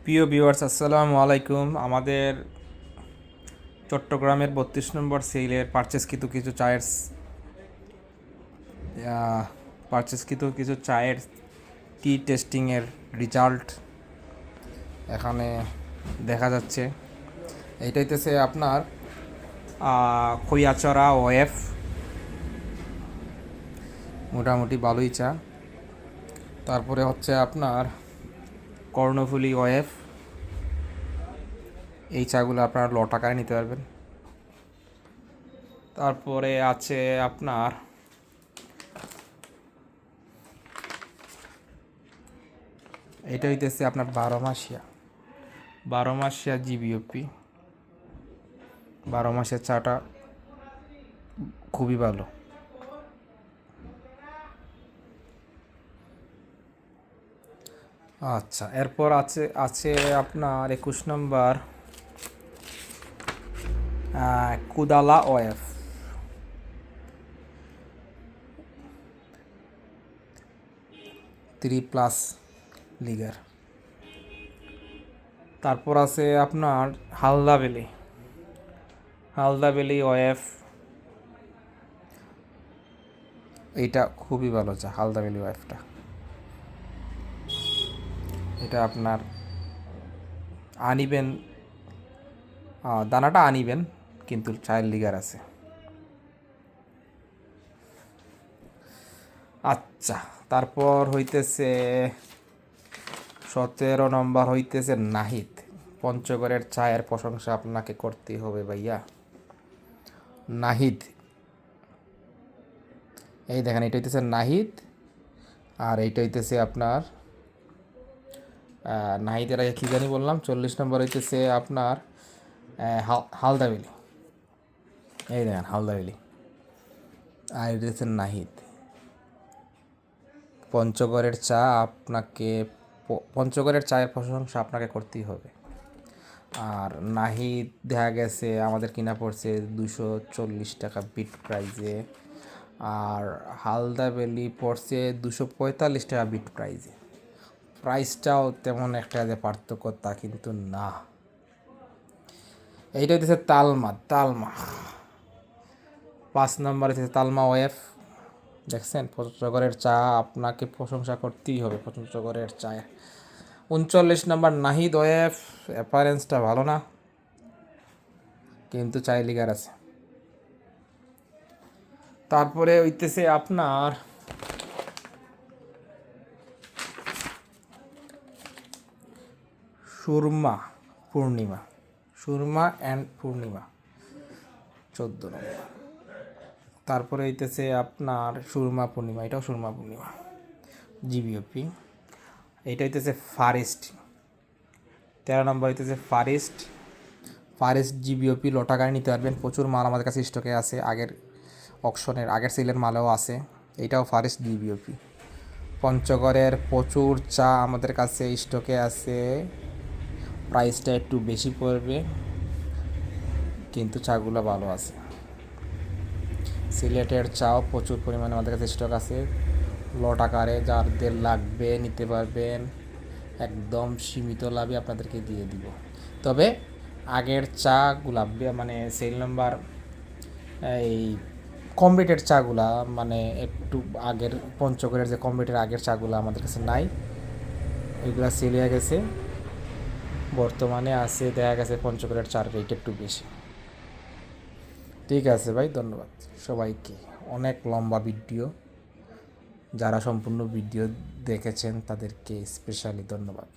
প্রিয় ভিউয়ার্স, আসসালামু আলাইকুম। আমাদের চট্টগ্রামের 32 নম্বর সেলের পারচেসকৃত কিছু চায়ের টি টেস্টিংয়ের রেজাল্ট এখানে দেখা যাচ্ছে। এইটা হইতেছে আপনার খৈয়াচড়া ওএফ, মোটামুটি ভালোই চা। তারপরে হচ্ছে আপনার কর্ণফুলী ওএফ, এই চাগুলো আপনারা টাকায় নিতে পারবেন। তারপরে আছে আপনার এটা হইতেছে আপনার 12 মাসিয়া জিবিওপি। 12 মাসের চাটা খুবই ভালো। আচ্ছা, এরপর আছে আছে আপনার 21 নম্বর কুদালা ওএফ, 3+ লিগার। তারপর আছে আপনার হালদা বেলি ওএফ, এইটা খুবই ভালো চা। হালদা বেলি ওএফটা এটা আপনার আনিবেন, দানাটা আনিবেন, কিন্তু চায়ের লিগার আছে। আচ্ছা, তারপর হইতেছে 17 নম্বর হইতেছে নাহিদ। পঞ্চগড়ের চায়ের প্রশংসা আপনাকে করতেই হবে ভাইয়া। নাহিদ, এই দেখেন, এটা হইতেছে নাহিদ। আর এইটা হইতেছে আপনার নাহিদের আগে কী জানি বললাম, 40 নম্বর হইতেছে আপনার হালদাবেলি। এই দেখেন হালদাবেলি, আর এটা হচ্ছে নাহিদ। পঞ্চগড়ের চায়ের প্রশংসা আপনাকে করতেই হবে। আর নাহিদ দেখা গেছে আমাদের কিনা পড়ছে 240 টাকা বিট প্রাইজে, আর হালদাবেলি পড়ছে 245 টাকা বিট প্রাইজে। প্রাইসটাও তেমন একটা যে পার্থক্য তা কিন্তু না। এইটা হচ্ছে তালমা। 5 নম্বর হচ্ছে তালমা ওয়েফ। দেখছেন, পঞ্চগড়ের চা আপনাকে প্রশংসা করতেই হবে। পঞ্চগড়ের চায় 39 নম্বর নাহিদ ওয়েফ। অ্যাপারেন্সটা ভালো না, কিন্তু চায় লিগার আছে। তারপরে হইতেছে আপনার সুরমা অ্যান্ড পূর্ণিমা, 14 নম্বর। তারপরে হইতেছে আপনার সুরমা পূর্ণিমা, এটাও সুরমা পূর্ণিমা জিবিওপি। এইটা হইতেছে ফরেস্ট। 13 নম্বর হইতেছে ফরেস্ট জিবিওপি। টাকায় নিতে পারবেন, প্রচুর মাল আমাদের কাছে স্টকে আছে। আগের সেলের মালও আছে। এইটাও ফরেস্ট জিবিওপি। পঞ্চগড়ের প্রচুর চা আমাদের কাছে স্টকে আছে। প্রাইসটা একটু বেশি পড়বে, কিন্তু চাগুলো ভালো আছে। সিলেটের চাও প্রচুর পরিমাণে আমাদের কাছে স্টক আছে। আকারে যাদের লাগবে নিতে পারবেন, একদম সীমিত লাভে আপনাদেরকে দিয়ে দিব। তবে আগের চাগুলা, মানে সেল নাম্বার, এই কম রেটের চাগুলা, মানে একটু আগের পঞ্চগড়ের যে কম রেটের আগের চাগুলা আমাদের কাছে নাই, ওইগুলা সেল হয়ে গেছে। বর্তমানে আছে দেখা গেছে পঞ্চগড়ের চার রেট একটু বেশি। ঠিক আছে ভাই, ধন্যবাদ সবাইকে। অনেক লম্বা ভিডিও, যারা সম্পূর্ণ ভিডিও দেখেছেন তাদেরকে স্পেশালি ধন্যবাদ।